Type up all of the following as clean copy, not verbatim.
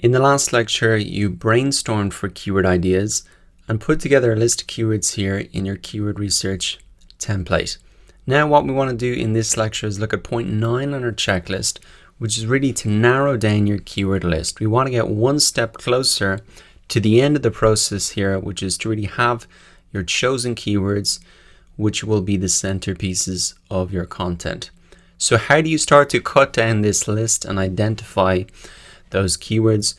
In the last lecture, you brainstormed for keyword ideas and put together a list of keywords here in your keyword research template. Now what we want to do in this lecture is look at point 9 on our checklist, which is really to narrow down your keyword list. We want to get one step closer to the end of the process here, which is to really have your chosen keywords, which will be the centerpieces of your content. So how do you start to cut down this list and identify those keywords?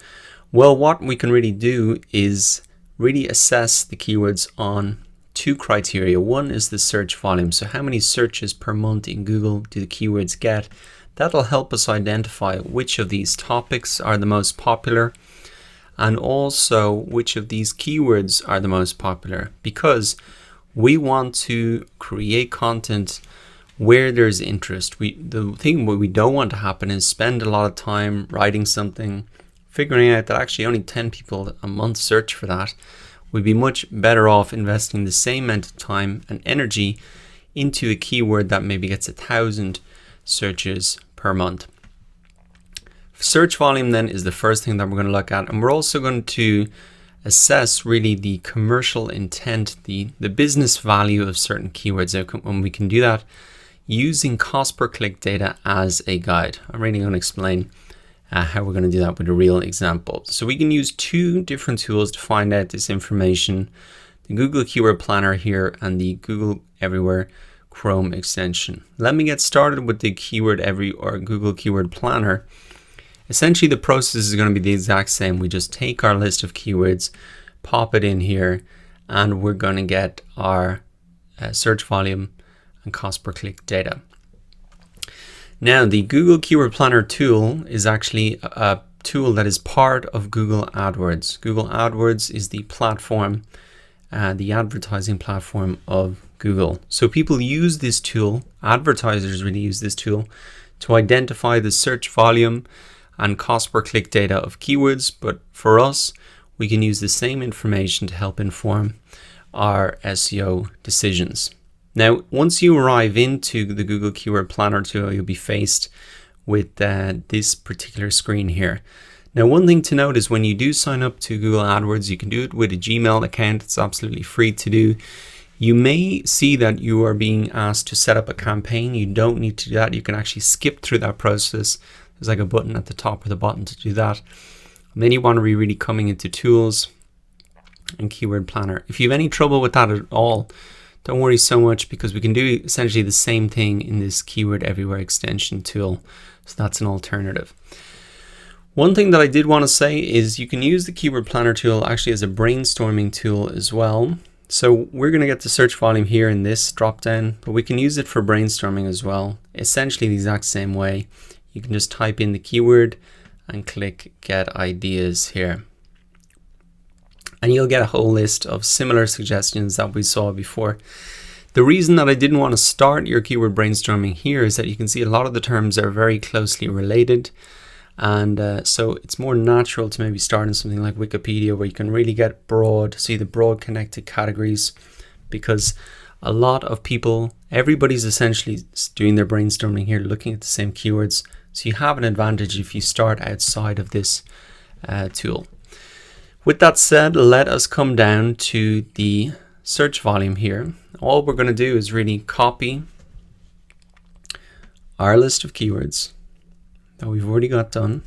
Well, what we can really do is really assess the keywords on two criteria. One is the search volume. So how many searches per month in Google do the keywords get? That'll help us identify which of these topics are the most popular and also which of these keywords are the most popular, because we want to create content where there's interest. The thing what we don't want to happen is spend a lot of time writing something, figuring out that actually only 10 people a month search for that. We'd be much better off investing the same amount of time and energy into a keyword that maybe gets 1,000 searches per month. Search volume then is the first thing that we're going to look at, and we're also going to assess really the commercial intent, the business value of certain keywords, and we can do that using cost per click data as a guide. I'm really going to explain how we're going to do that with a real example. So we can use two different tools to find out this information: the Google Keyword Planner here and the Google Everywhere Chrome extension. Let me get started with the Google Keyword Planner. Essentially, the process is going to be the exact same. We just take our list of keywords, pop it in here, and we're going to get our search volume and cost per click data. Now, the Google Keyword Planner tool is actually a tool that is part of Google AdWords. Google AdWords is the platform, the advertising platform of Google. So people use this tool, advertisers really use this tool to identify the search volume and cost per click data of keywords. But for us, we can use the same information to help inform our SEO decisions. Now, once you arrive into the Google Keyword Planner tool, you'll be faced with this particular screen here. Now, one thing to note is when you do sign up to Google AdWords, you can do it with a Gmail account. It's absolutely free to do. You may see that you are being asked to set up a campaign. You don't need to do that. You can actually skip through that process. There's like a button at the top or the button to do that. And then you want to be really coming into Tools and Keyword Planner. If you have any trouble with that at all, don't worry so much, because we can do essentially the same thing in this Keyword Everywhere extension tool. So that's an alternative. One thing that I did want to say is you can use the Keyword Planner tool actually as a brainstorming tool as well. So we're going to get the search volume here in this drop down, but we can use it for brainstorming as well. Essentially the exact same way. You can just type in the keyword and click Get Ideas here. And you'll get a whole list of similar suggestions that we saw before. The reason that I didn't want to start your keyword brainstorming here is that you can see a lot of the terms are very closely related. And so it's more natural to maybe start in something like Wikipedia, where you can really get broad, see the broad connected categories, because a lot of people, everybody's essentially doing their brainstorming here, looking at the same keywords. So you have an advantage if you start outside of this tool. With that said, let us come down to the search volume here. All we're going to do is really copy our list of keywords that we've already got done,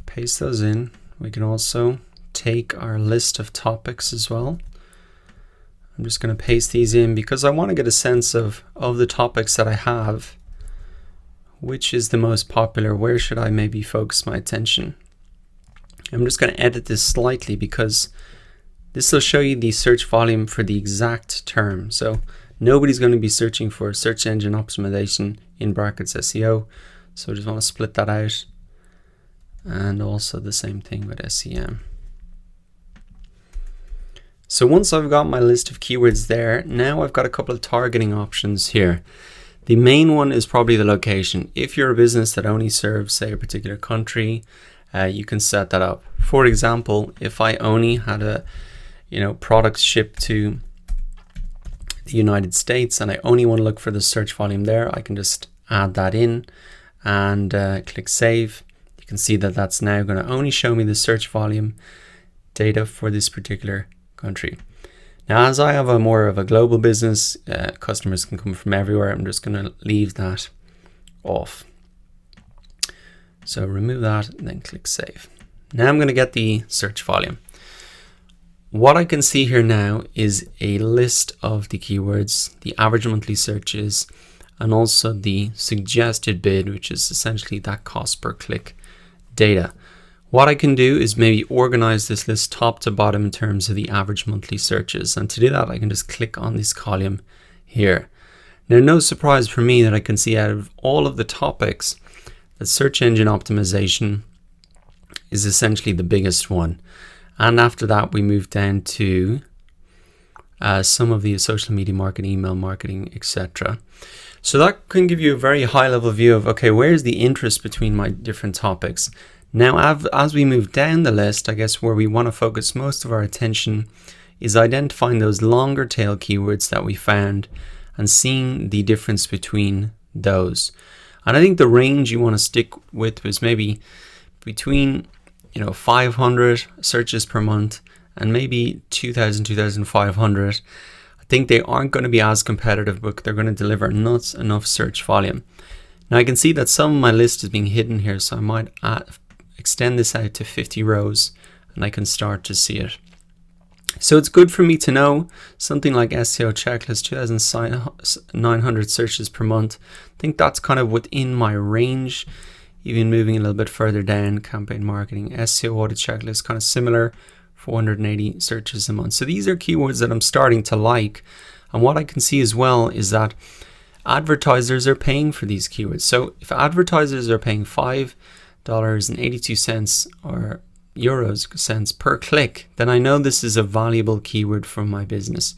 paste those in. We can also take our list of topics as well. I'm just going to paste these in because I want to get a sense of the topics that I have. Which is the most popular? Where should I maybe focus my attention? I'm just going to edit this slightly because this will show you the search volume for the exact term. So nobody's going to be searching for search engine optimization in brackets SEO. So I just want to split that out. And also the same thing with SEM. So once I've got my list of keywords there, now I've got a couple of targeting options here. The main one is probably the location. If you're a business that only serves, say, a particular country, you can set that up. For example, if I only had a products shipped to the United States and I only want to look for the search volume there, I can just add that in and click save. You can see that that's now going to only show me the search volume data for this particular country. Now, as I have a more of a global business, customers can come from everywhere. I'm just going to leave that off. So remove that and then click save. Now I'm going to get the search volume. What I can see here now is a list of the keywords, the average monthly searches, and also the suggested bid, which is essentially that cost per click data. What I can do is maybe organize this list top to bottom in terms of the average monthly searches. And to do that, I can just click on this column here. Now, no surprise for me that I can see out of all of the topics that search engine optimization is essentially the biggest one. And after that, we move down to some of the social media marketing, email marketing, etc. So that can give you a very high level view of, okay, where's the interest between my different topics? Now, as we move down the list, I guess where we want to focus most of our attention is identifying those longer tail keywords that we found and seeing the difference between those. And I think the range you want to stick with was maybe between 500 searches per month and maybe 2,000, 2,500. I think they aren't going to be as competitive, but they're going to deliver enough search volume. Now I can see that some of my list is being hidden here, so I might extend this out to 50 rows and I can start to see it. So it's good for me to know something like SEO checklist, 2,900 searches per month. I think that's kind of within my range. Even moving a little bit further down, campaign marketing, SEO audit checklist, kind of similar, 480 searches a month. So these are keywords that I'm starting to like. And what I can see as well is that advertisers are paying for these keywords. So if advertisers are paying $5.82 or euros cents per click, then I know this is a valuable keyword for my business.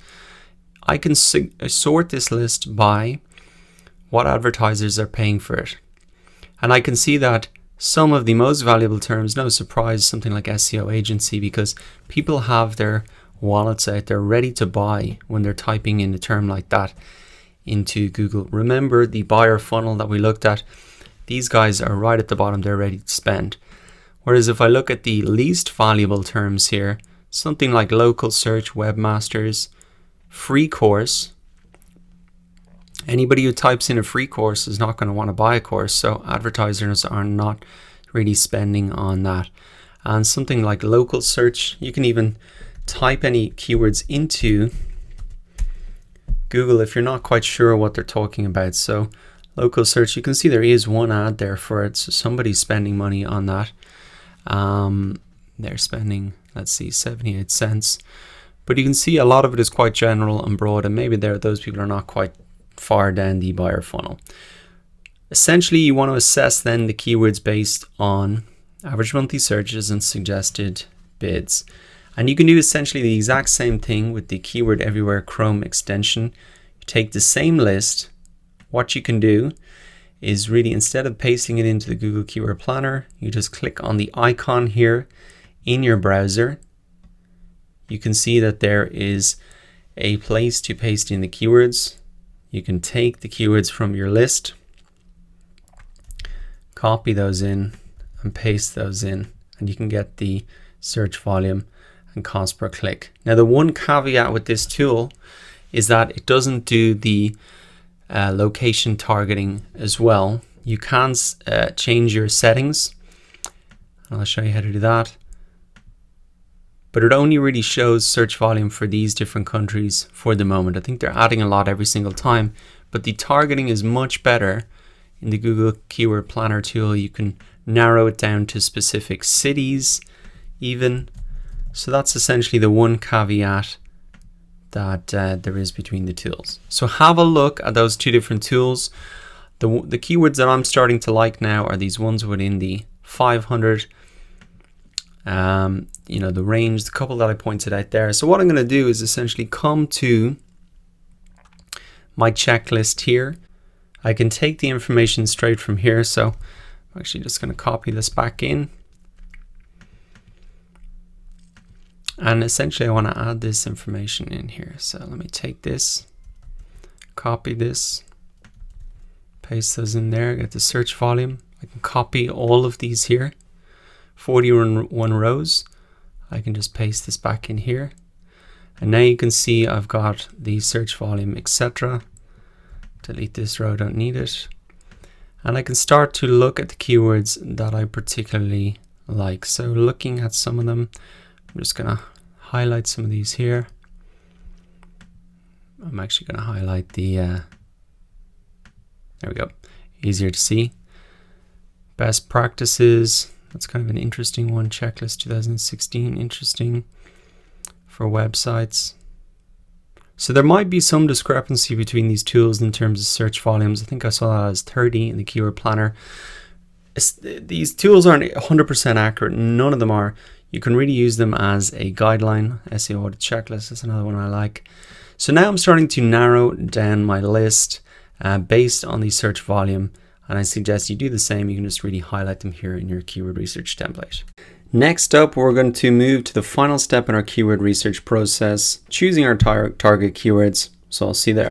I can sort this list by what advertisers are paying for it. And I can see that some of the most valuable terms, no surprise, something like SEO agency, because people have their wallets out there ready to buy when they're typing in a term like that into Google. Remember the buyer funnel that we looked at? These guys are right at the bottom, they're ready to spend. Whereas if I look at the least valuable terms here, something like local search, webmasters, free course, anybody who types in a free course is not going to want to buy a course, so advertisers are not really spending on that. And something like local search, you can even type any keywords into Google if you're not quite sure what they're talking about. So local search, you can see there is one ad there for it, so somebody's spending money on that. They're spending, let's see, 78 cents. But you can see a lot of it is quite general and broad, and maybe those people are not quite far down the buyer funnel. Essentially, you want to assess then the keywords based on average monthly searches and suggested bids. And you can do essentially the exact same thing with the Keyword Everywhere Chrome extension. You take the same list. What you can do is really, instead of pasting it into the Google Keyword Planner, you just click on the icon here in your browser. You can see that there is a place to paste in the keywords. You can take the keywords from your list, copy those in and paste those in, and you can get the search volume and cost per click. Now, the one caveat with this tool is that it doesn't do the location targeting as well. You can change your settings, and I'll show you how to do that. But it only really shows search volume for these different countries for the moment. I think they're adding a lot every single time, but the targeting is much better in the Google Keyword Planner tool. You can narrow it down to specific cities even. So that's essentially the one caveat that there is between the tools. So have a look at those two different tools. The keywords that I'm starting to like now are these ones within the 500 the range, the couple that I pointed out there. So what I'm going to do is essentially come to my checklist here. I can take the information straight from here. So I'm actually just going to copy this back in. And essentially I want to add this information in here. So let me take this, copy this, paste those in there, get the search volume. I can copy all of these here, 41 rows. I can just paste this back in here. And now you can see I've got the search volume, etc. Delete this row, don't need it. And I can start to look at the keywords that I particularly like. So looking at some of them, I'm just gonna highlight some of these here. I'm actually gonna highlight the, there we go, easier to see. Best practices, that's kind of an interesting one. Checklist 2016, interesting for websites. So there might be some discrepancy between these tools in terms of search volumes. I think I saw that as 30 in the keyword planner. These tools aren't 100% accurate. None of them are. You can really use them as a guideline. SEO audit checklist is another one I like. So now I'm starting to narrow down my list based on the search volume. And I suggest you do the same. You can just really highlight them here in your keyword research template. Next up, we're going to move to the final step in our keyword research process, choosing our target keywords. So I'll see you there.